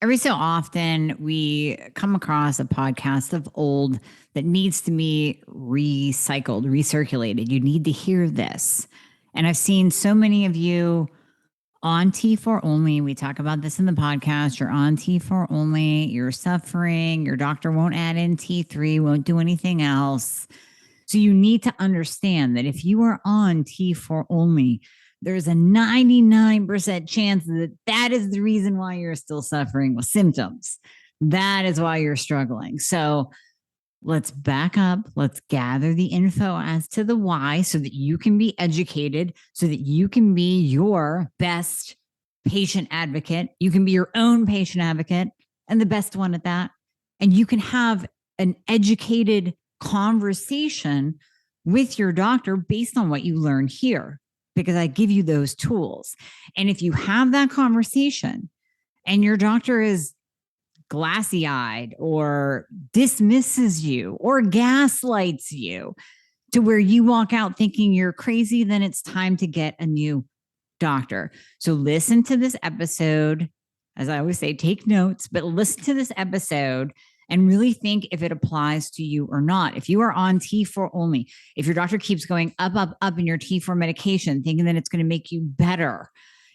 Every so often, we come across a podcast of old that needs to be recycled, recirculated. You need to hear this. And I've seen so many of you on T4 only. We talk about this in the podcast. You're on T4 only. You're suffering. Your doctor won't add in T3, won't do anything else. So you need to understand that if you are on T4 only, there's a 99% chance that that is the reason why you're still suffering with symptoms. That is why you're struggling. So let's back up. Let's gather the info as to the why so that you can be educated, so that you can be your best patient advocate. You can be your own patient advocate and the best one at that. And you can have an educated conversation with your doctor based on what you learn here, because I give you those tools. And if you have that conversation and your doctor is glassy eyed or dismisses you or gaslights you to where you walk out thinking you're crazy, then it's time to get a new doctor. So listen to this episode. As I always say, take notes, but listen to this episode and really think if it applies to you or not. If you are on T4 only, if your doctor keeps going up, up, up in your T4 medication, thinking that it's going to make you better,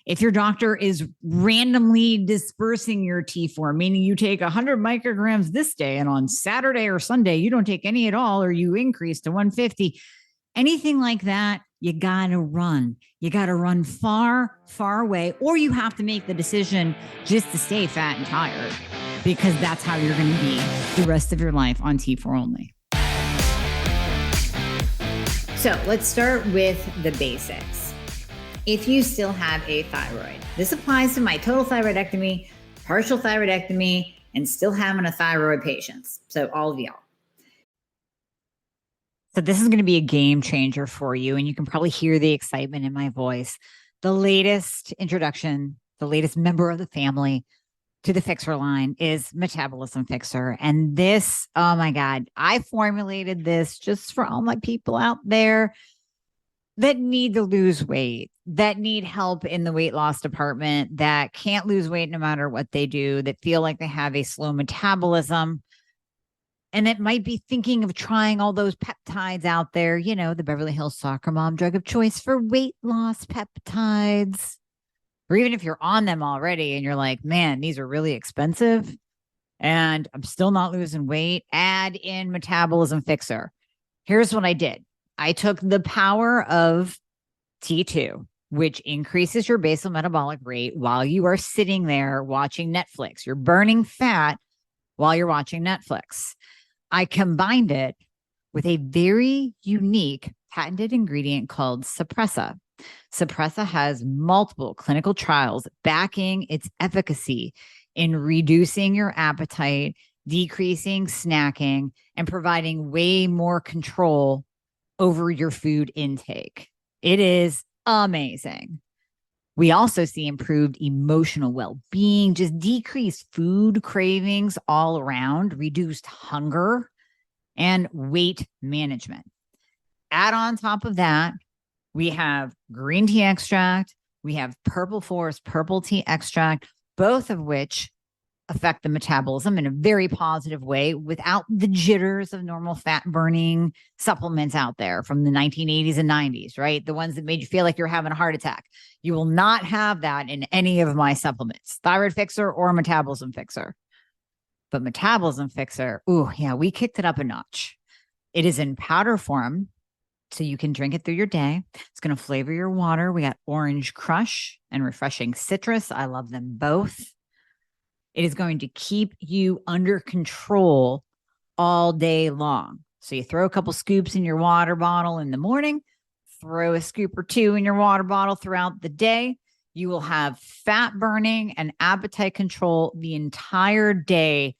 if your doctor is randomly dispersing your T4, meaning you take 100 micrograms this day and on Saturday or Sunday, you don't take any at all, or you increase to 150, anything like that, you got to run. You got to run far, far away, or you have to make the decision just to stay fat and tired, because that's how you're going to be the rest of your life on T4 only. So let's start with the basics. If you still have a thyroid, this applies to my total thyroidectomy, partial thyroidectomy, and still having a thyroid patients. So all of y'all. So this is going to be a game changer for you. And you can probably hear the excitement in my voice. The latest introduction, the latest member of the family to the Fixer line is Metabolism Fixer. And this, oh my God, I formulated this just for all my people out there that need to lose weight, that need help in the weight loss department, that can't lose weight no matter what they do, that feel like they have a slow metabolism, and that might be thinking of trying all those peptides out there, you know, the Beverly Hills soccer mom drug of choice for weight loss peptides. Or even if you're on them already and you're like, man, these are really expensive and I'm still not losing weight, add in Metabolism Fixer. Here's what I did. I took the power of T2, which increases your basal metabolic rate while you are sitting there watching Netflix. You're burning fat while you're watching Netflix. I combined it with a very unique patented ingredient called Suppressa. Suppressa has multiple clinical trials backing its efficacy in reducing your appetite, decreasing snacking, and providing way more control over your food intake. It is amazing. We also see improved emotional well-being, just decreased food cravings all around, reduced hunger, and weight management. Add on top of that, we have green tea extract, we have purple forest purple tea extract, both of which affect the metabolism in a very positive way without the jitters of normal fat burning supplements out there from the 1980s and 90s, right? The ones that made you feel like you're having a heart attack. You will not have that in any of my supplements, Thyroid Fixer or Metabolism Fixer. But Metabolism Fixer, ooh, yeah, we kicked it up a notch. It is in powder form, so you can drink it through your day. It's going to flavor your water. We got Orange Crush and Refreshing Citrus. I love them both. It is going to keep you under control all day long. So you throw a couple scoops in your water bottle in the morning, throw a scoop or two in your water bottle throughout the day. You will have fat burning and appetite control the entire day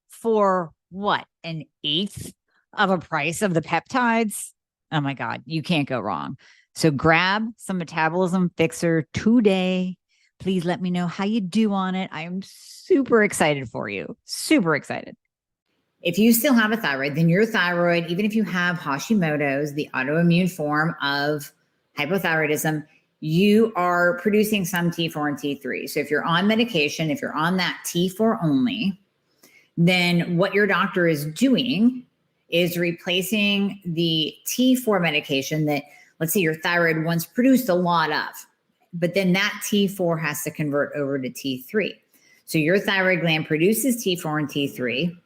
for what? An eighth of a price of the peptides? Oh my God, you can't go wrong. So grab some Metabolism Fixer today. Please let me know how you do on it. I am super excited for you. Super excited. If you still have a thyroid, then your thyroid, even if you have Hashimoto's, the autoimmune form of hypothyroidism, you are producing some T4 and T3. So if you're on medication, if you're on that T4 only, then what your doctor is doing is replacing the T4 medication that, let's say, your thyroid once produced a lot of, but then that T4 has to convert over to T3. So your thyroid gland produces T4 and T3.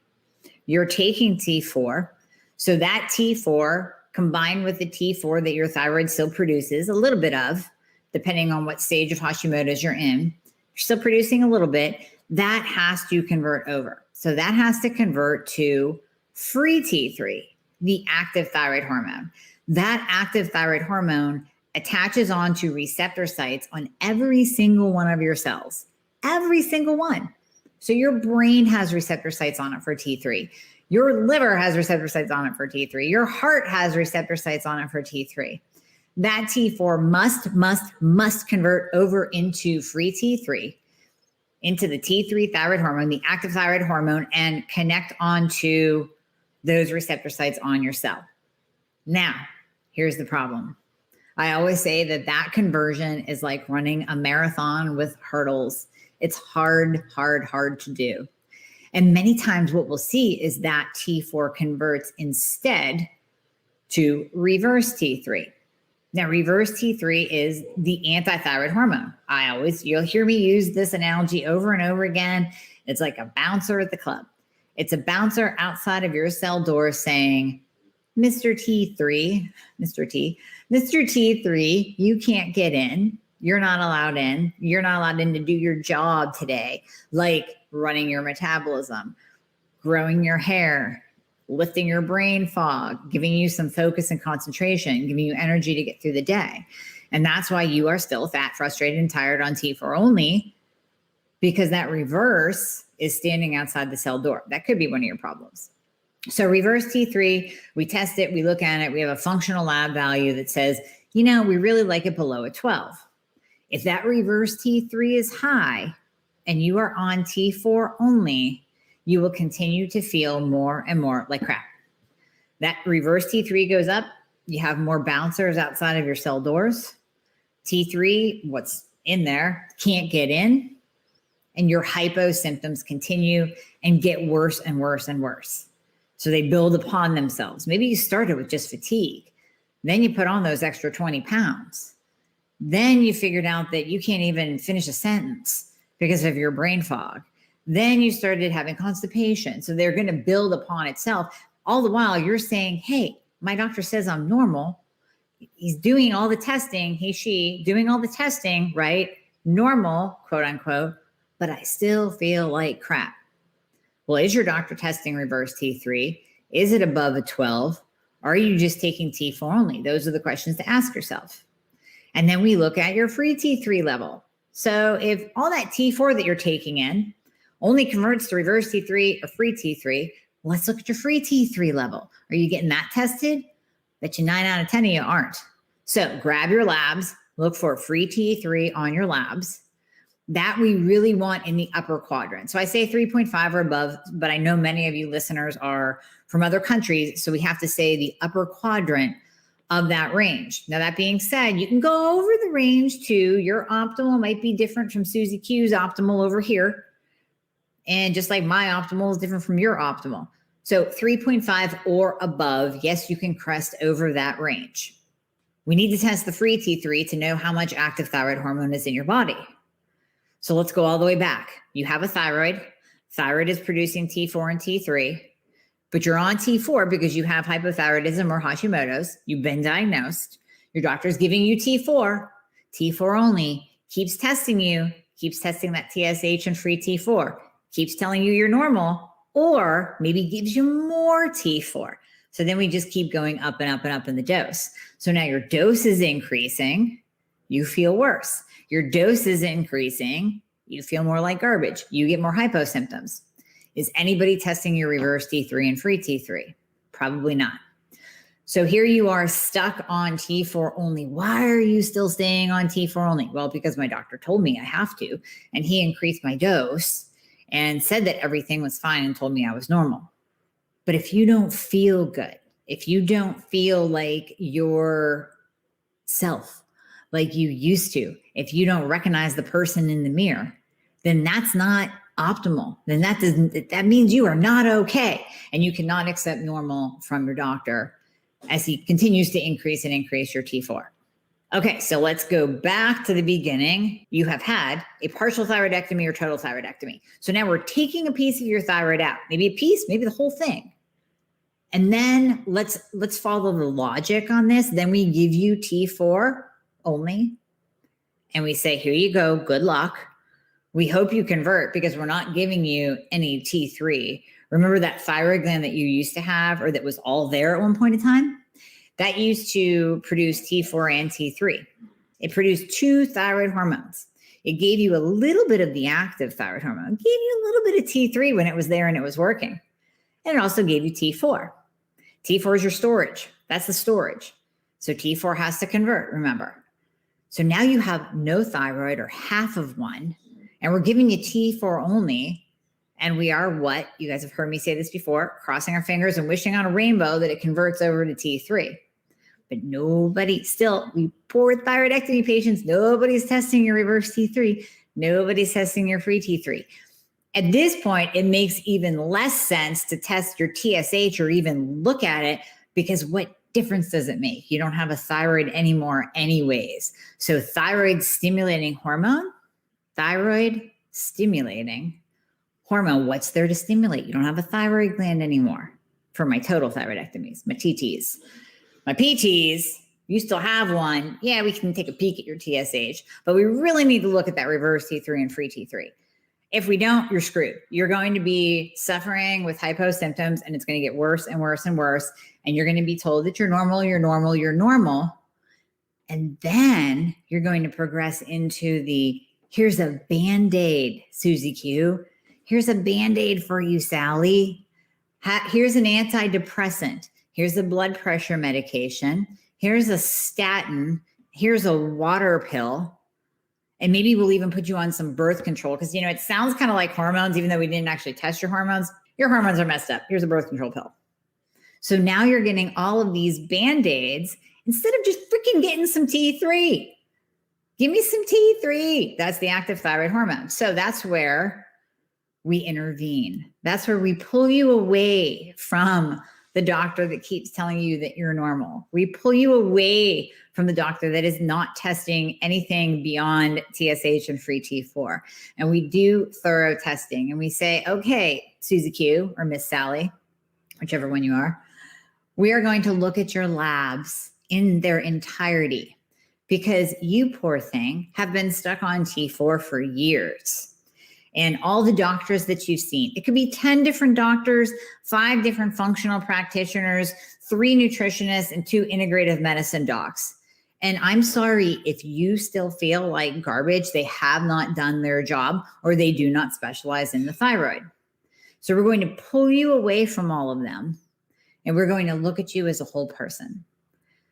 You're taking T4. So that T4 combined with the T4 that your thyroid still produces a little bit of, depending on what stage of Hashimoto's you're in, you're still producing a little bit, that has to convert over. So that has to convert to free T3, the active thyroid hormone. That active thyroid hormone attaches onto receptor sites on every single one of your cells, every single one. So your brain has receptor sites on it for T3. Your liver has receptor sites on it for T3. Your heart has receptor sites on it for T3. That T4 must convert over into free T3, into the T3 thyroid hormone, the active thyroid hormone, and connect onto those receptor sites on your cell. Now, here's the problem. I always say that conversion is like running a marathon with hurdles. It's hard to do. And many times what we'll see is that T4 converts instead to reverse T3. Now, reverse T3 is the anti-thyroid hormone. You'll hear me use this analogy over and over again. It's like a bouncer at the club. It's a bouncer outside of your cell door saying, Mr. T3, you can't get in. You're not allowed in. You're not allowed in to do your job today, like running your metabolism, growing your hair, lifting your brain fog, giving you some focus and concentration, giving you energy to get through the day. And that's why you are still fat, frustrated, and tired on T4 only, because that reverse is standing outside the cell door. That could be one of your problems. So reverse T3, we test it, we look at it, we have a functional lab value that says, we really like it below a 12. If that reverse T3 is high and you are on T4 only, you will continue to feel more and more like crap. That reverse T3 goes up, you have more bouncers outside of your cell doors. T3, what's in there, can't get in, and your hypo symptoms continue and get worse and worse and worse. So they build upon themselves. Maybe you started with just fatigue. Then you put on those extra 20 pounds. Then you figured out that you can't even finish a sentence because of your brain fog. Then you started having constipation. So they're going to build upon itself. All the while you're saying, hey, my doctor says I'm normal. He's doing all the testing, she doing all the testing, right? Normal, quote unquote, but I still feel like crap. Well, is your doctor testing reverse T3? Is it above a 12? Or are you just taking T4 only? Those are the questions to ask yourself. And then we look at your free T3 level. So if all that T4 that you're taking in only converts to reverse T3 or free T3, let's look at your free T3 level. Are you getting that tested? Bet you 9 out of 10 of you aren't. So grab your labs, look for free T3 on your labs. That we really want in the upper quadrant. So I say 3.5 or above, but I know many of you listeners are from other countries, so we have to say the upper quadrant of that range. Now, that being said, you can go over the range too. Your optimal might be different from Susie Q's optimal over here. And just like my optimal is different from your optimal. So 3.5 or above, yes, you can crest over that range. We need to test the free T3 to know how much active thyroid hormone is in your body. So let's go all the way back. You have a thyroid. Thyroid is producing T4 and T3, but you're on T4 because you have hypothyroidism or Hashimoto's. You've been diagnosed. Your doctor's giving you T4. T4 only. Keeps testing you. Keeps testing that TSH and free T4. Keeps telling you you're normal, or maybe gives you more T4. So then we just keep going up and up and up in the dose. So now your dose is increasing. You feel worse. Your dose is increasing. You feel more like garbage. You get more hypo symptoms. Is anybody testing your reverse T3 and free T3? Probably not. So here you are stuck on T4 only. Why are you still staying on T4 only? Well, because my doctor told me I have to, and he increased my dose and said that everything was fine and told me I was normal. But if you don't feel good, if you don't feel like yourself, like you used to, if you don't recognize the person in the mirror, then that's not optimal. Then that means you are not okay. And you cannot accept normal from your doctor as he continues to increase your T4. Okay, so let's go back to the beginning. You have had a partial thyroidectomy or total thyroidectomy. So now we're taking a piece of your thyroid out, maybe a piece, maybe the whole thing. And then let's follow the logic on this. Then we give you T4 only. And we say, here you go, good luck. We hope you convert because we're not giving you any T3. Remember that thyroid gland that you used to have or that was all there at one point in time? That used to produce T4 and T3. It produced 2 thyroid hormones. It gave you a little bit of the active thyroid hormone. It gave you a little bit of T3 when it was there and it was working. And it also gave you T4. T4 is your storage. That's the storage. So T4 has to convert, remember. So now you have no thyroid or half of one, and we're giving you T4 only. And we are what? You guys have heard me say this before, crossing our fingers and wishing on a rainbow that it converts over to T3. But nobody, still, we poor thyroidectomy patients, nobody's testing your reverse T3. Nobody's testing your free T3. At this point, it makes even less sense to test your TSH or even look at it because what difference does it make? You don't have a thyroid anymore anyways. So thyroid stimulating hormone, what's there to stimulate? You don't have a thyroid gland anymore for my total thyroidectomies, my TTs. My PTs, you still have one. Yeah, we can take a peek at your TSH, but we really need to look at that reverse T3 and free T3. If we don't, you're screwed. You're going to be suffering with hypo symptoms and it's going to get worse and worse and worse. And you're going to be told that you're normal. And then you're going to progress into here's a Band-Aid, Susie Q. Here's a Band-Aid for you, Sally. Here's an antidepressant. Here's a blood pressure medication. Here's a statin. Here's a water pill. And maybe we'll even put you on some birth control because, it sounds kind of like hormones, even though we didn't actually test your hormones. Your hormones are messed up. Here's a birth control pill. So now you're getting all of these Band-Aids instead of just freaking getting some T3. Give me some T3. That's the active thyroid hormone. So that's where we intervene. That's where we pull you away from the doctor that keeps telling you that you're normal. We pull you away from the doctor that is not testing anything beyond TSH and free T4. And we do thorough testing and we say, okay, Susie Q or Miss Sally, whichever one you are, we are going to look at your labs in their entirety because you, poor thing, have been stuck on T4 for years. And all the doctors that you've seen, it could be 10 different doctors, 5 different functional practitioners, 3 nutritionists, and 2 integrative medicine docs. And I'm sorry if you still feel like garbage, they have not done their job or they do not specialize in the thyroid. So we're going to pull you away from all of them and we're going to look at you as a whole person.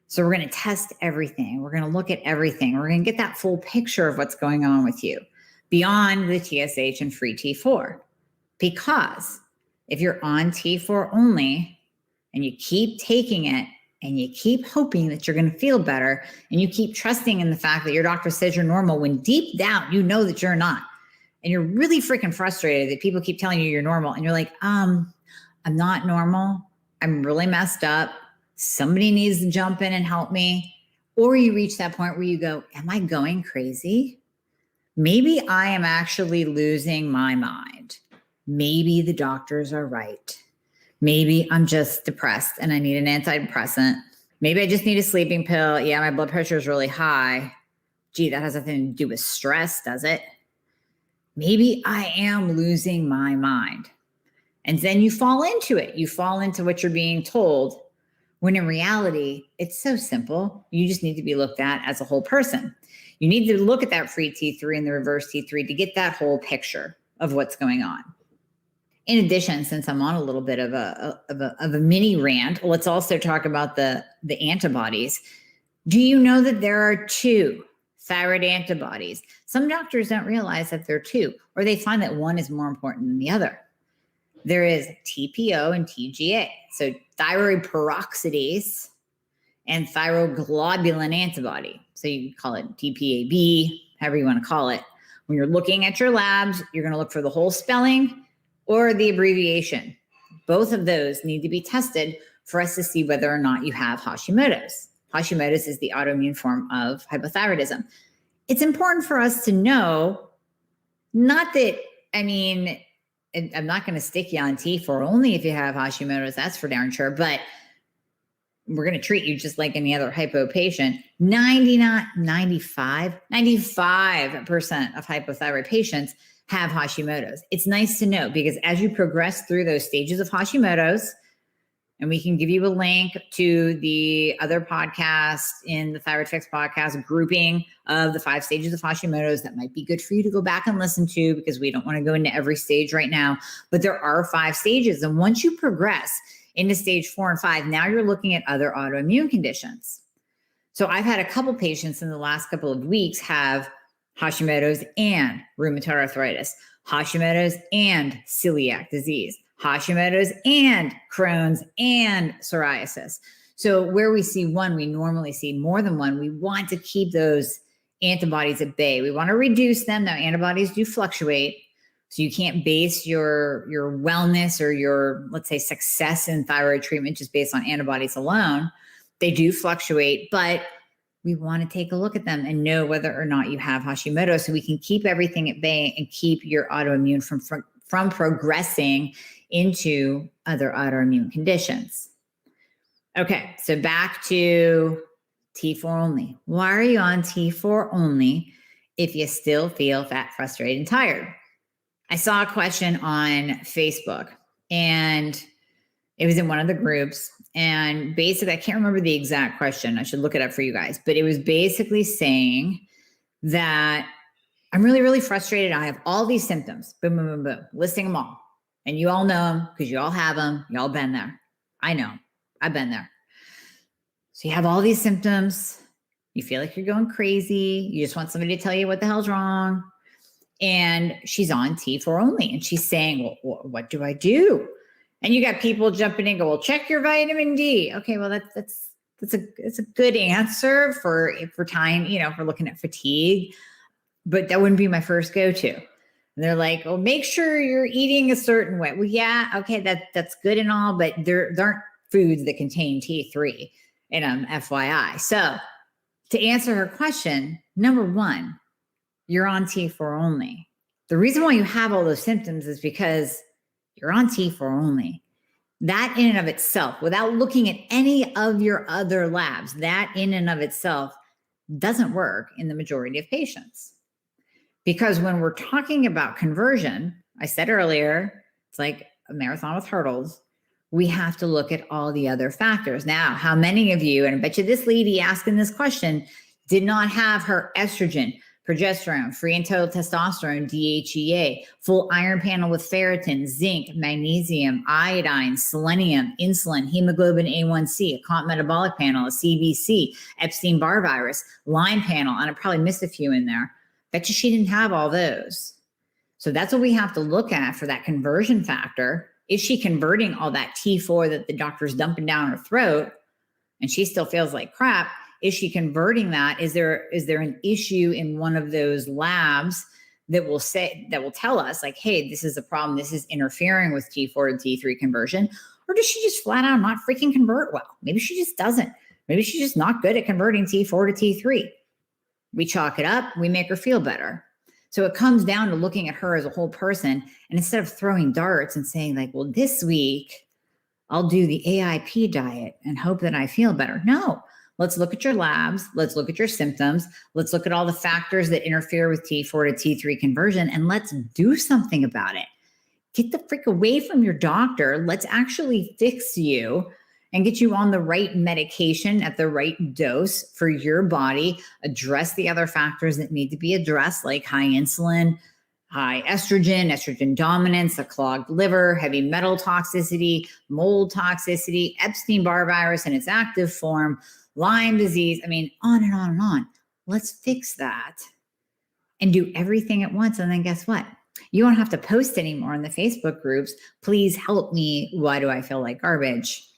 So we're going to test everything. We're going to look at everything. We're going to get that full picture of what's going on with you beyond the TSH and free T4. Because if you're on T4 only and you keep taking it and you keep hoping that you're going to feel better and you keep trusting in the fact that your doctor says you're normal when deep down you know that you're not, and you're really freaking frustrated that people keep telling you you're normal and you're like, I'm not normal. I'm really messed up. Somebody needs to jump in and help me. Or you reach that point where you go, am I going crazy? Maybe I am actually losing my mind. Maybe the doctors are right. Maybe I'm just depressed and I need an antidepressant. Maybe I just need a sleeping pill. Yeah, my blood pressure is really high. Gee, that has nothing to do with stress, does it? Maybe I am losing my mind. And then you fall into it. You fall into what you're being told, when in reality, it's so simple. You just need to be looked at as a whole person. You need to look at that free T3 and the reverse T3 to get that whole picture of what's going on. In addition, since I'm on a little bit of a mini rant, let's also talk about the antibodies. Do you know that there are 2 thyroid antibodies? Some doctors don't realize that there are 2, or they find that one is more important than the other. There is TPO and TGA. So thyroid peroxidase and thyroglobulin antibody. So you call it TPAB, however you want to call it. When you're looking at your labs, you're going to look for the whole spelling or the abbreviation. Both of those need to be tested for us to see whether or not you have Hashimoto's. Hashimoto's is the autoimmune form of hypothyroidism. It's important for us to know, not that, I'm not going to stick you on T4 only if you have Hashimoto's, that's for darn sure, but we're going to treat you just like any other hypo patient. 95% of hypothyroid patients have Hashimoto's. It's nice to know, because as you progress through those stages of Hashimoto's, and we can give you a link to the other podcast in the Thyroid Fix podcast grouping of the 5 stages of Hashimoto's that might be good for you to go back and listen to, because we don't want to go into every stage right now, but there are 5 stages. And once you progress into stage 4 and 5, now you're looking at other autoimmune conditions. So I've had a couple patients in the last couple of weeks have Hashimoto's and rheumatoid arthritis, Hashimoto's and celiac disease, Hashimoto's and Crohn's and psoriasis. So where we see one, we normally see more than one. We want to keep those antibodies at bay. We want to reduce them. Now, antibodies do fluctuate. So you can't base your wellness or your, let's say, success in thyroid treatment just based on antibodies alone. They do fluctuate, but we want to take a look at them and know whether or not you have Hashimoto, so we can keep everything at bay and keep your autoimmune from progressing into other autoimmune conditions. Okay, so back to T4 only. Why are you on T4 only if you still feel fat, frustrated, and tired? I saw a question on Facebook, and it was in one of the groups. And basically, I can't remember the exact question. I should look it up for you guys. But it was basically saying that I'm really, really frustrated. I have all these symptoms. Boom, boom, boom, boom. Listing them all. And you all know them because you all have them. You all been there. I know. I've been there. So you have all these symptoms. You feel like you're going crazy. You just want somebody to tell you what the hell's wrong. And she's on T4 only. And she's saying, well, what do I do? And you got people jumping in and go, well, check your vitamin D. Okay, well, that's a good answer for time, if we're looking at fatigue, but that wouldn't be my first go-to. And they're like, well, make sure you're eating a certain way. Well, yeah, okay, that's good and all, but there aren't foods that contain T3 in them, FYI. So to answer her question, number one, you're on T4 only. The reason why you have all those symptoms is because you're on T4 only. That in and of itself, without looking at any of your other labs, that in and of itself doesn't work in the majority of patients. Because when we're talking about conversion, I said earlier, it's like a marathon with hurdles. We have to look at all the other factors. Now, how many of you, and I bet you this lady asking this question did not have her estrogen, progesterone, free and total testosterone, DHEA, full iron panel with ferritin, zinc, magnesium, iodine, selenium, insulin, hemoglobin A1C, a comp metabolic panel, a CBC, Epstein-Barr virus, Lyme panel, and I probably missed a few in there. Bet you she didn't have all those. So that's what we have to look at for that conversion factor. Is she converting all that T4 that the doctor's dumping down her throat and she still feels like crap? Is she converting that? Is there an issue in one of those labs that will tell us like, hey, this is a problem. This is interfering with T4 to T3 conversion. Or does she just flat out not freaking convert well? Maybe she just doesn't. Maybe she's just not good at converting T4 to T3. We chalk it up. We make her feel better. So it comes down to looking at her as a whole person. And instead of throwing darts and saying like, well, this week I'll do the AIP diet and hope that I feel better. No. Let's look at your labs. Let's look at your symptoms. Let's look at all the factors that interfere with T4 to T3 conversion, and let's do something about it. Get the frick away from your doctor. Let's actually fix you and get you on the right medication at the right dose for your body. Address the other factors that need to be addressed, like high insulin, high estrogen dominance, a clogged liver, heavy metal toxicity, mold toxicity, Epstein-Barr virus in its active form, Lyme disease, on and on and on. Let's fix that and do everything at once. And then guess what? You don't have to post anymore in the Facebook groups. Please help me. Why do I feel like garbage?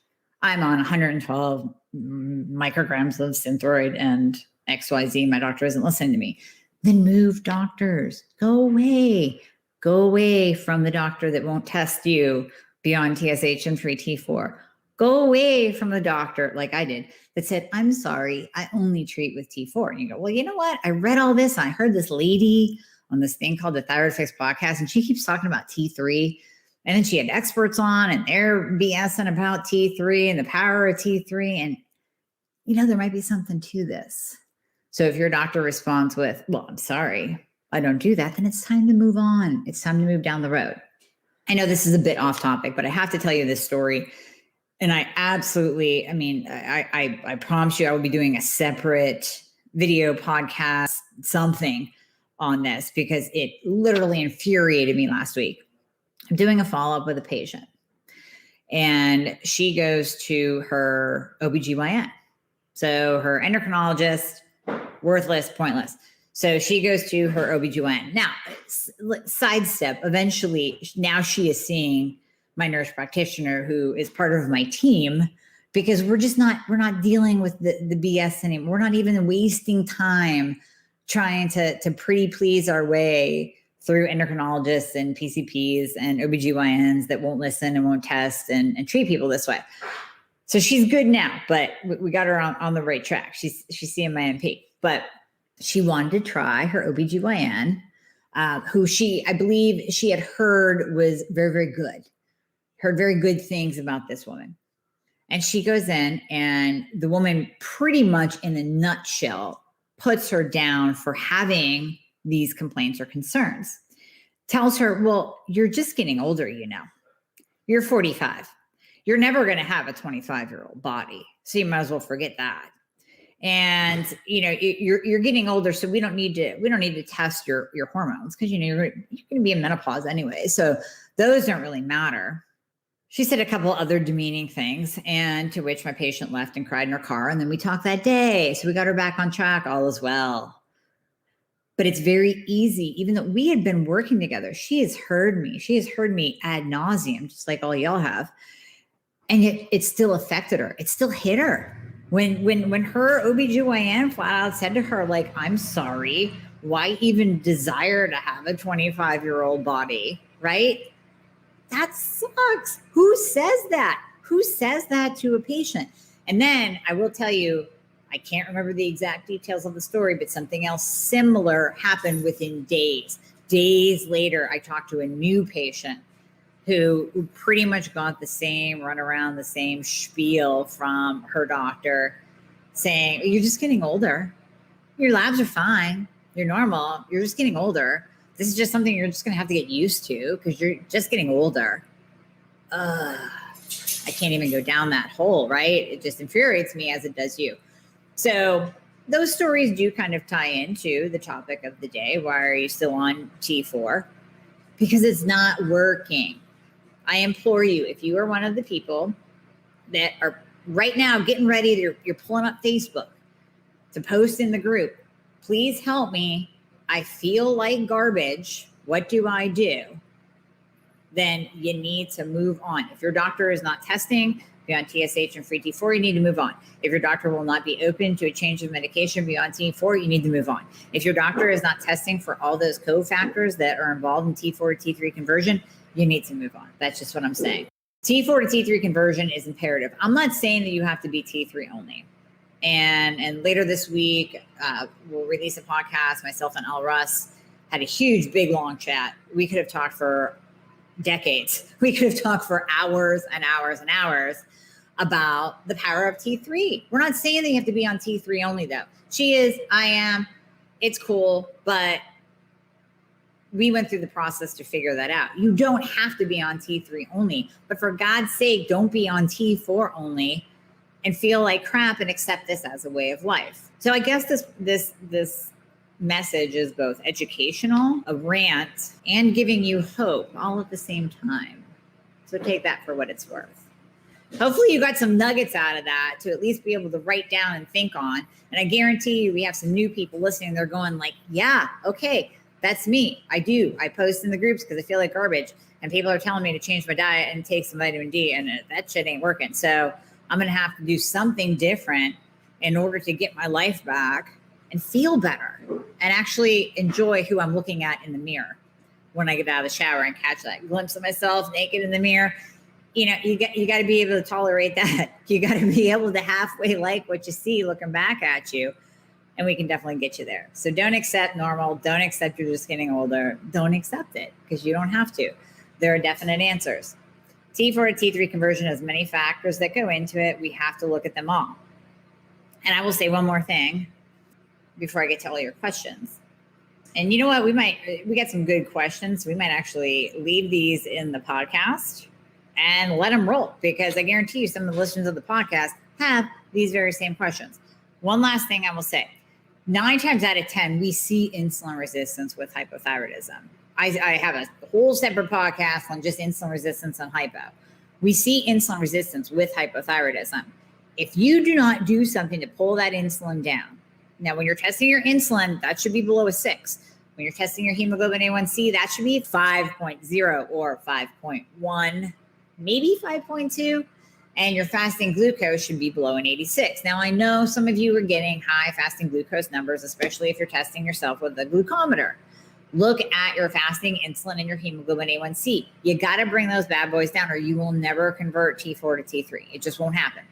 I'm on 112 micrograms of Synthroid and XYZ. My doctor isn't listening to me. Then move doctors. Go away from the doctor that won't test you beyond TSH and 3T4. Go away from the doctor, like I did, that said, I'm sorry, I only treat with T4. And you go, well, you know what? I read all this. I heard this lady on this thing called the Thyroid Fix podcast, and she keeps talking about T3. And then she had experts on, and they're BSing about T3 and the power of T3. And, there might be something to this. So if your doctor responds with, well, I'm sorry, I don't do that, then it's time to move on. It's time to move down the road. I know this is a bit off topic, but I have to tell you this story. And I absolutely, I promise you I will be doing a separate video podcast, something on this, because it literally infuriated me last week. I'm doing a follow-up with a patient, and she goes to her OBGYN. So her endocrinologist, worthless, pointless. So she goes to her OBGYN. Now, sidestep, eventually, now she is seeing my nurse practitioner, who is part of my team, because we're not dealing with the BS anymore. We're not even wasting time trying to pretty please our way through endocrinologists and PCPs and OBGYNs that won't listen and won't test and treat people this way. So she's good now, but we got her on the right track. She's seeing my NP, but she wanted to try her OBGYN, who I believe she had heard was very, very good. Heard very good things about this woman. And she goes in, and the woman pretty much in a nutshell puts her down for having these complaints or concerns. Tells her, well, you're just getting older, You're 45. You're never going to have a 25-year-old body. So you might as well forget that. And, you're getting older, so we don't need to test your hormones, because, you're going to be in menopause anyway. So those don't really matter. She said a couple other demeaning things, and to which my patient left and cried in her car. And then we talked that day. So we got her back on track. All is well. But it's very easy, even though we had been working together. She has heard me. She has heard me ad nauseum, just like all y'all have. And yet it still affected her. It still hit her. When her OBGYN flat out said to her, like, I'm sorry, why even desire to have a 25-year-old body, right? That sucks. Who says that? Who says that to a patient? And then I will tell you, I can't remember the exact details of the story, but something else similar happened within days. Days later, I talked to a new patient who pretty much got the same runaround, the same spiel from her doctor, saying, you're just getting older. Your labs are fine. You're normal. You're just getting older. This is just something you're just going to have to get used to, because you're just getting older. I can't even go down that hole, right? It just infuriates me as it does you. So those stories do kind of tie into the topic of the day. Why are you still on T4? Because it's not working. I implore you, if you are one of the people that are right now getting ready, you're pulling up Facebook to post in the group, please help me. I feel like garbage. What do I do? Then you need to move on. If your doctor is not testing beyond TSH and free T4, you need to move on. If your doctor will not be open to a change of medication beyond T4, you need to move on. If your doctor is not testing for all those cofactors that are involved in T4 to T3 conversion, you need to move on. That's just what I'm saying. T4 to T3 conversion is imperative. I'm not saying that you have to be T3 only. And later this week, we'll release a podcast. Myself and Al Russ had a huge, big, long chat. We could have talked for decades. We could have talked for hours and hours and hours about the power of T3. We're not saying that you have to be on T3 only, though. She is, I am, it's cool, but we went through the process to figure that out. You don't have to be on T3 only, but for God's sake, don't be on T4 only and feel like crap and accept this as a way of life. So I guess this message is both educational, a rant, and giving you hope all at the same time. So take that for what it's worth. Hopefully you got some nuggets out of that to at least be able to write down and think on. And I guarantee you we have some new people listening. They're going like, yeah, okay, that's me. I do. I post in the groups because I feel like garbage. And people are telling me to change my diet and take some vitamin D, and that shit ain't working. So I'm going to have to do something different in order to get my life back and feel better and actually enjoy who I'm looking at in the mirror when I get out of the shower and catch that glimpse of myself naked in the mirror. You know, you got to be able to tolerate that. You got to be able to halfway like what you see looking back at you. And we can definitely get you there. So don't accept normal. Don't accept you're just getting older. Don't accept it because you don't have to. There are definite answers. T4 to T3 conversion has many factors that go into it. We have to look at them all. And I will say one more thing before I get to all your questions. And you know what? We got some good questions. We might actually leave these in the podcast and let them roll, because I guarantee you some of the listeners of the podcast have these very same questions. One last thing I will say. 9 times out of 10, we see insulin resistance with hypothyroidism. I have a whole separate podcast on just insulin resistance and hypo. We see insulin resistance with hypothyroidism. If you do not do something to pull that insulin down, now when you're testing your insulin, that should be below a 6. When you're testing your hemoglobin A1C, that should be 5.0 or 5.1, maybe 5.2. And your fasting glucose should be below an 86. Now, I know some of you are getting high fasting glucose numbers, especially if you're testing yourself with the glucometer. Look at your fasting insulin and your hemoglobin A1C. You got to bring those bad boys down or you will never convert T4 to T3. It just won't happen.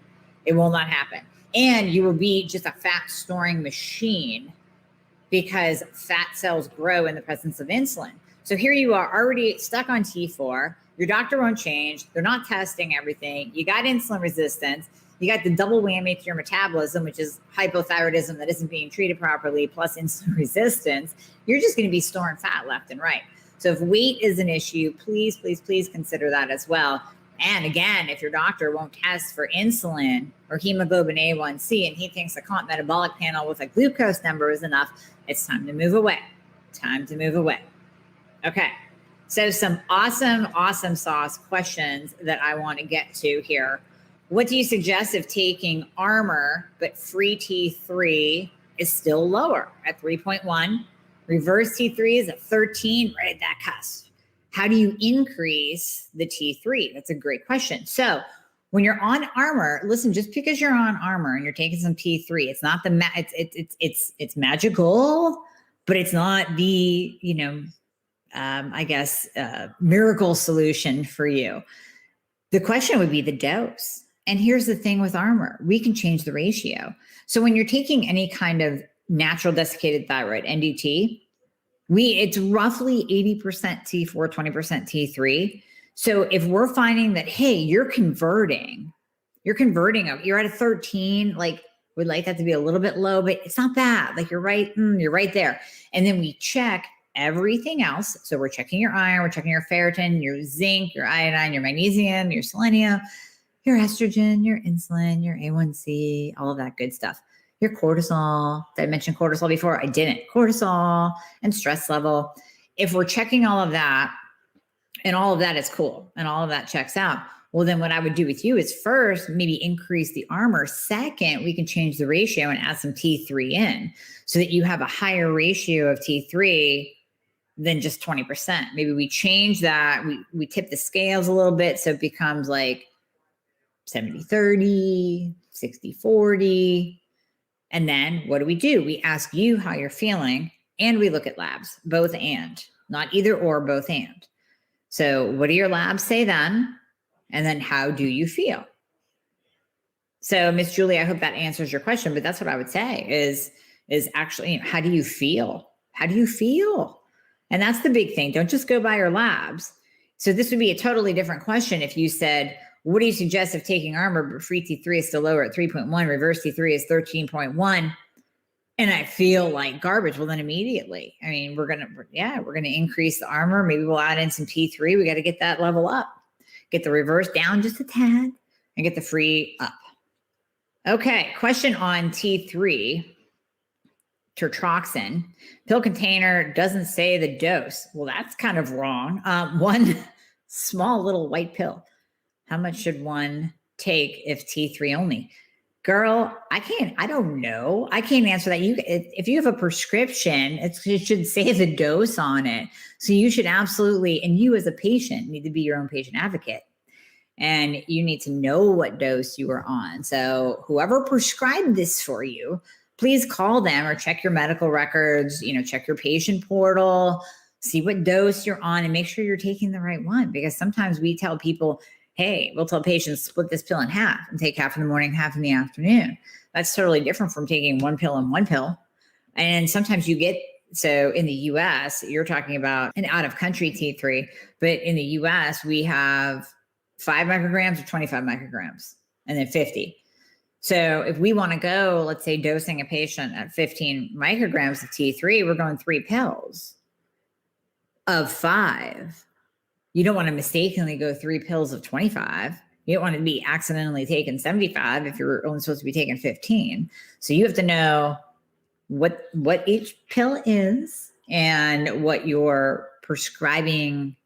It will not happen. And you will be just a fat storing machine because fat cells grow in the presence of insulin. So here you are already stuck on T4. Your doctor won't change. They're not testing everything. You got insulin resistance. You got the double whammy to your metabolism, which is hypothyroidism that isn't being treated properly, plus insulin resistance. You're just going to be storing fat left and right. So if weight is an issue, please, please, please consider that as well. And again, if your doctor won't test for insulin or hemoglobin A1C and he thinks a comp metabolic panel with a glucose number is enough, it's time to move away. Time to move away. Okay. So some awesome sauce questions that I want to get to here. What do you suggest if taking Armour, but free T3 is still lower at 3.1? Reverse T3 is at 13, right at that cusp. How do you increase the T3? That's a great question. So when you're on Armour, listen, just because you're on Armour and you're taking some T3, it's not the, it's magical, but it's not the, miracle solution for you. The question would be the dose. And here's the thing with Armour, we can change the ratio. So when you're taking any kind of natural desiccated thyroid, NDT, it's roughly 80% T4, 20% T3. So if we're finding that, hey, you're converting, you're at a 13, like we'd like that to be a little bit low, but it's not bad. Like you're right there. And then we check everything else. So we're checking your iron, we're checking your ferritin, your zinc, your iodine, your magnesium, your selenium, your estrogen, your insulin, your A1C, all of that good stuff. Your cortisol. Did I mention cortisol before? I didn't. Cortisol and stress level. If we're checking all of that and all of that is cool and all of that checks out, well, then what I would do with you is first, maybe increase the Armour. Second, we can change the ratio and add some T3 in so that you have a higher ratio of T3 than just 20%. Maybe we change that. We tip the scales a little bit so it becomes like 70-30, 60-40. And then what do? We ask you how you're feeling and we look at labs, both and, not either or, both and. So what do your labs say then? And then how do you feel? So Miss Julie, I hope that answers your question, but that's what I would say is actually, how do you feel? How do you feel? And that's the big thing. Don't just go by your labs. So this would be a totally different question if you said, what do you suggest if taking Armour, but free T3 is still lower at 3.1, reverse T3 is 13.1, and I feel like garbage? Well, then immediately, I mean, we're going to increase the Armour. Maybe we'll add in some T3. We got to get that level up, get the reverse down just a tad and get the free up. Okay. Question on T3, tertroxin. Pill container doesn't say the dose. Well, that's kind of wrong. One small little white pill. How much should one take if T3 only? Girl, I don't know. I can't answer that. If you have a prescription, it should say the dose on it. So you should absolutely, and you as a patient need to be your own patient advocate. and you need to know what dose you are on. So whoever prescribed this for you, please call them or check your medical records, check your patient portal, see what dose you're on, and make sure you're taking the right one. Because sometimes we tell people, hey, we'll tell patients, split this pill in half and take half in the morning, half in the afternoon. That's totally different from taking one pill and one pill. And sometimes so in the US, you're talking about an out of country T3, but in the US, we have 5 micrograms or 25 micrograms and then 50. So if we want to go, let's say dosing a patient at 15 micrograms of T3, we're going 3 pills of 5. You don't want to mistakenly go 3 pills of 25. You don't want to be accidentally taking 75 if you're only supposed to be taking 15. So you have to know what each pill is and what your prescribing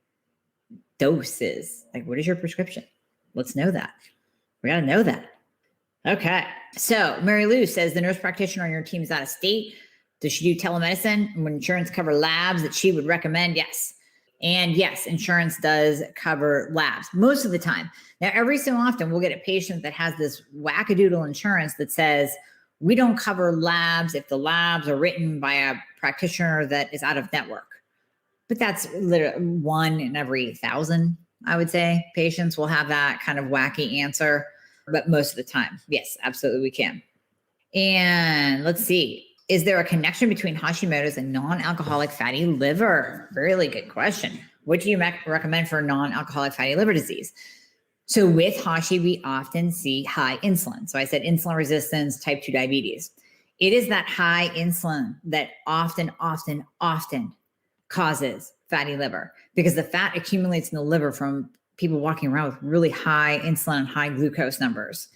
dose is. Like, what is your prescription? Let's know that. We got to know that. Okay. So Mary Lou says the nurse practitioner on your team is out of state. Does she do telemedicine? Would insurance cover labs that she would recommend? Yes. And yes, insurance does cover labs most of the time. Now, every so often we'll get a patient that has this wackadoodle insurance that says, we don't cover labs if the labs are written by a practitioner that is out of network. But that's literally 1 in every 1,000, I would say. Patients will have that kind of wacky answer. But most of the time, yes, absolutely we can. And let's see. Is there a connection between Hashimoto's and non-alcoholic fatty liver? Really good question. What do you recommend for non-alcoholic fatty liver disease? So with Hashi, we often see high insulin. So I said insulin resistance, type 2 diabetes. It is that high insulin that often causes fatty liver because the fat accumulates in the liver from people walking around with really high insulin and high glucose numbers.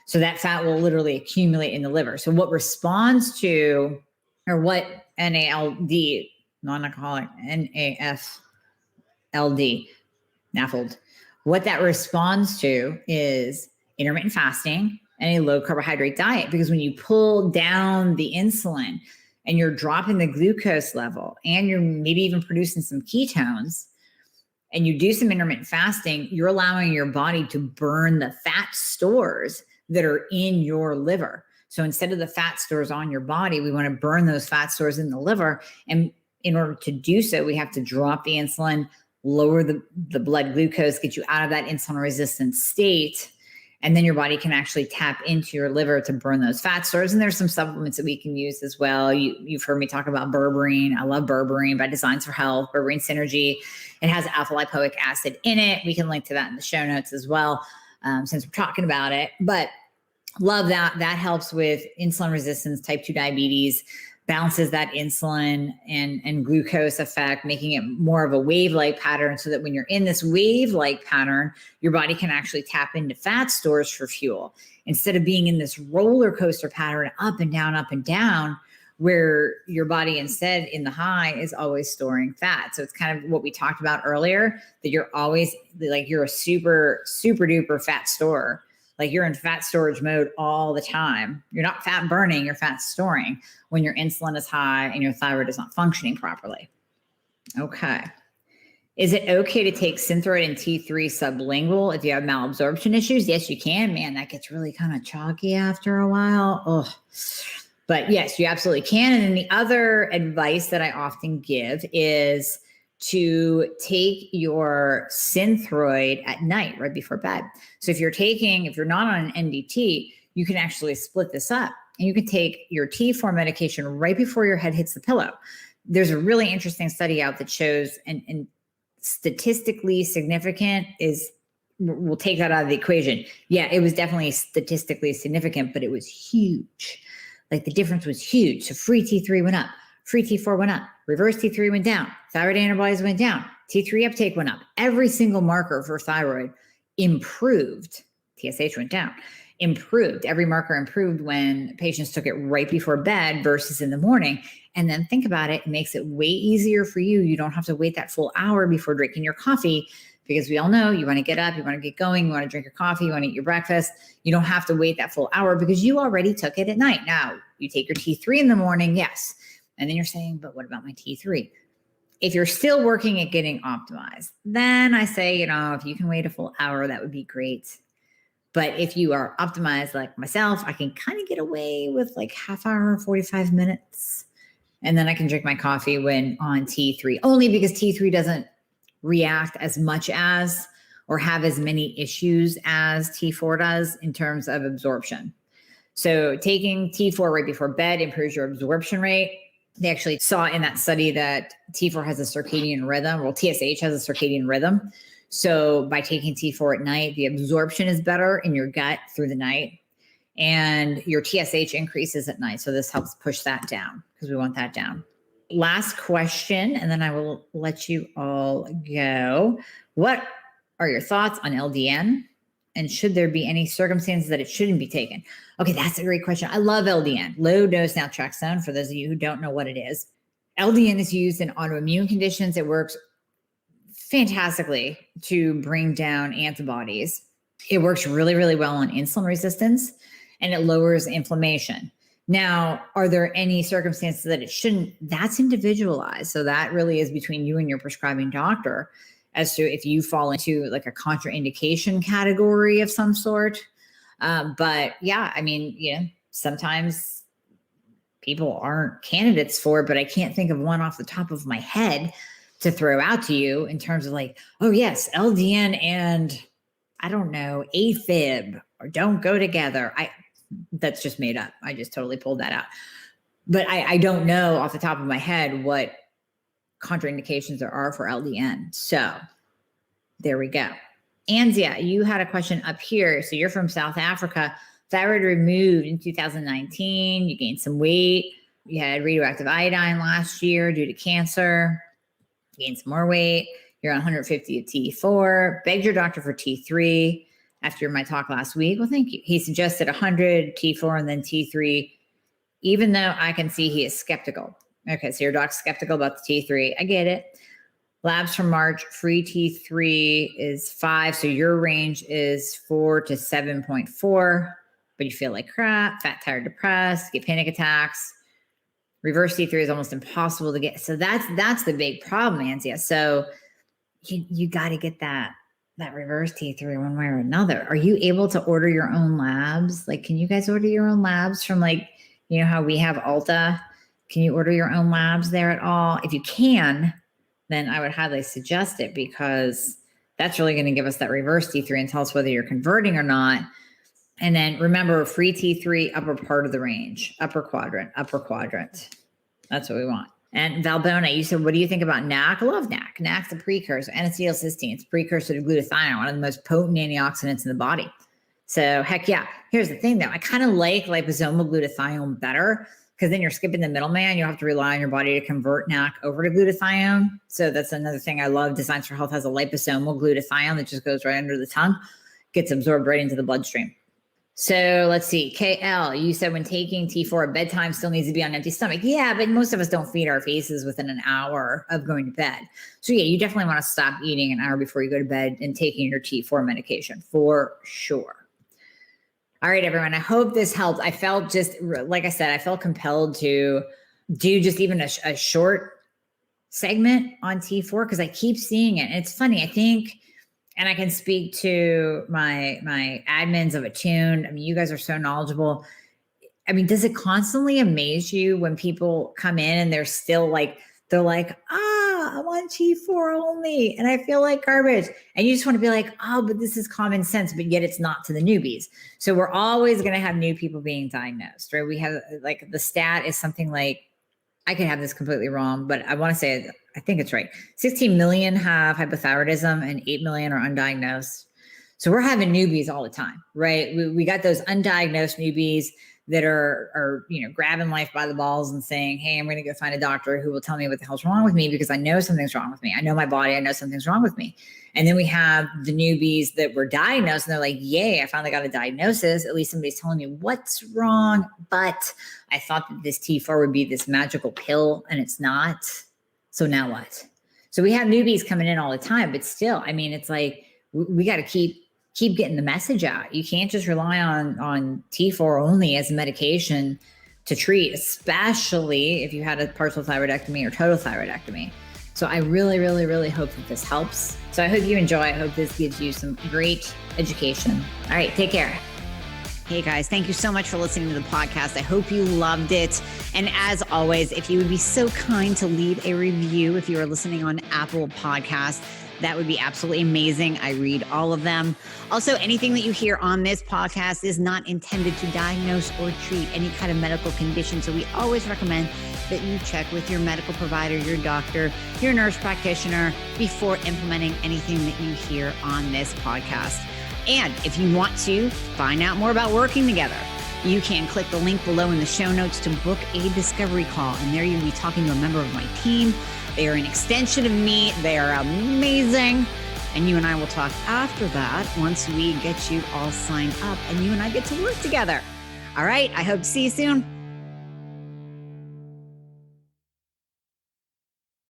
So that fat will literally accumulate in the liver. So what responds to, or what NALD, non-alcoholic, NAFLD, NAFLD, what that responds to is intermittent fasting and a low carbohydrate diet. Because when you pull down the insulin and you're dropping the glucose level and you're maybe even producing some ketones, and you do some intermittent fasting, you're allowing your body to burn the fat stores that are in your liver. So instead of the fat stores on your body, we want to burn those fat stores in the liver. And in order to do so, we have to drop the insulin, lower the blood glucose, get you out of that insulin resistant state. And then your body can actually tap into your liver to burn those fat stores. And there's some supplements that we can use as well. You've heard me talk about berberine. I love berberine by Designs for Health, berberine synergy. It has alpha lipoic acid in it. We can link to that in the show notes as well, since we're talking about it. But love that. That helps with insulin resistance, type 2 diabetes, balances that insulin and glucose effect, making it more of a wave-like pattern so that when you're in this wave-like pattern, your body can actually tap into fat stores for fuel instead of being in this roller coaster pattern up and down, where your body instead in the high is always storing fat. So it's kind of what we talked about earlier, that you're always like, you're a super, super duper fat storer. Like you're in fat storage mode all the time. You're not fat burning, you're fat storing when your insulin is high and your thyroid is not functioning properly. Okay. Is it okay to take Synthroid and T3 sublingual if you have malabsorption issues? Yes, you can. Man, that gets really kind of chalky after a while. Oh, but yes, you absolutely can. And then the other advice that I often give is to take your Synthroid at night, right before bed. So if you're not on an NDT, you can actually split this up and you can take your T4 medication right before your head hits the pillow. There's a really interesting study out that shows, and statistically significant is, we'll take that out of the equation. Yeah, it was definitely statistically significant, but it was huge. Like the difference was huge. So free T3 went up. Free T4 went up, reverse T3 went down, thyroid antibodies went down, T3 uptake went up. Every single marker for thyroid improved. TSH went down, improved. Every marker improved when patients took it right before bed versus in the morning. And then think about it, it makes it way easier for you. You don't have to wait that full hour before drinking your coffee, because we all know you want to get up, you want to get going, you want to drink your coffee, you want to eat your breakfast. You don't have to wait that full hour because you already took it at night. Now, you take your T3 in the morning, yes. And then you're saying, but what about my T3? If you're still working at getting optimized, then I say, if you can wait a full hour, that would be great. But if you are optimized like myself, I can kind of get away with like half hour, 45 minutes. And then I can drink my coffee when on T3, only because T3 doesn't react as much as or have as many issues as T4 does in terms of absorption. So taking T4 right before bed improves your absorption rate. They actually saw in that study that T4 has a circadian rhythm. Well, TSH has a circadian rhythm. So by taking T4 at night, the absorption is better in your gut through the night, and your TSH increases at night. So this helps push that down because we want that down. Last question, and then I will let you all go. What are your thoughts on LDN? And should there be any circumstances that it shouldn't be taken? Okay, that's a great question. I love LDN, low dose naltrexone, for those of you who don't know what it is. LDN is used in autoimmune conditions. It works fantastically to bring down antibodies. It works really, really well on insulin resistance, and it lowers inflammation. Now, are there any circumstances that it shouldn't? That's individualized. So that really is between you and your prescribing doctor as to if you fall into like a contraindication category of some sort. But yeah, I mean, sometimes people aren't candidates for it, but I can't think of one off the top of my head to throw out to you in terms of like, oh yes, LDN and I don't know, AFib or don't go together. That's just made up. I just totally pulled that out. But I don't know off the top of my head what contraindications there are for LDN. So there we go. Anzia, you had a question up here. So you're from South Africa. Thyroid removed in 2019. You gained some weight. You had radioactive iodine last year due to cancer. You gained some more weight. You're on 150 of T4. Begged your doctor for T3 after my talk last week. Well, thank you. He suggested 100 T4 and then T3, even though I can see he is skeptical. Okay, so your doc's skeptical about the T3. I get it. Labs from March, free T3 is 5. So your range is 4 to 7.4, but you feel like crap, fat, tired, depressed, get panic attacks. Reverse T3 is almost impossible to get. So that's the big problem, Anzia. So you got to get that reverse T3 one way or another. Are you able to order your own labs? Like, can you guys order your own labs from how we have Ulta? Can you order your own labs there at all? If you can, then I would highly suggest it, because that's really going to give us that reverse T3 and tell us whether you're converting or not. And then remember, free T3, upper part of the range, upper quadrant. That's what we want. And Valbona, you said, what do you think about NAC? I love NAC. NAC's a precursor, N-acetylcysteine. It's a precursor to glutathione, one of the most potent antioxidants in the body. So heck yeah. Here's the thing though. I kind of like liposomal glutathione better, because then you're skipping the middleman. You don't have to rely on your body to convert NAC over to glutathione. So that's another thing I love. Designs for Health has a liposomal glutathione that just goes right under the tongue, gets absorbed right into the bloodstream. So let's see. KL, you said when taking T4 at bedtime still needs to be on an empty stomach. Yeah, but most of us don't feed our faces within an hour of going to bed. So yeah, you definitely want to stop eating an hour before you go to bed and taking your T4 medication for sure. All right, everyone. I hope this helped. I felt like I said, I felt compelled to do just even a short segment on T4 because I keep seeing it. And it's funny, I think, and I can speak to my admins of Attuned. I mean, you guys are so knowledgeable. I mean, does it constantly amaze you when people come in and they're still like, I want T4 only, and I feel like garbage. And you just want to be like, oh, but this is common sense, but yet it's not to the newbies. So we're always going to have new people being diagnosed, right? We have like the stat is something like, I could have this completely wrong, but I want to say, I think it's right. 16 million have hypothyroidism and 8 million are undiagnosed. So we're having newbies all the time, right? We got those undiagnosed newbies that are grabbing life by the balls and saying, hey, I'm going to go find a doctor who will tell me what the hell's wrong with me because I know something's wrong with me. I know my body. I know something's wrong with me. And then we have the newbies that were diagnosed and they're like, yay, I finally got a diagnosis. At least somebody's telling me what's wrong. But I thought that this T4 would be this magical pill and it's not. So now what? So we have newbies coming in all the time, but still, I mean, it's like, we got to keep getting the message out. You can't just rely on T4 only as a medication to treat, especially if you had a partial thyroidectomy or total thyroidectomy. So I really, really, really hope that this helps. So I hope you enjoy. I hope this gives you some great education. All right, take care. Hey guys, thank you so much for listening to the podcast. I hope you loved it. And as always, if you would be so kind to leave a review if you are listening on Apple Podcasts, that would be absolutely amazing. I read all of them. Also, anything that you hear on this podcast is not intended to diagnose or treat any kind of medical condition. So we always recommend that you check with your medical provider, your doctor, your nurse practitioner before implementing anything that you hear on this podcast. And if you want to find out more about working together, you can click the link below in the show notes to book a discovery call. And there you'll be talking to a member of my team. They are an extension of me. They are amazing. And you and I will talk after that once we get you all signed up and you and I get to work together. All right. I hope to see you soon.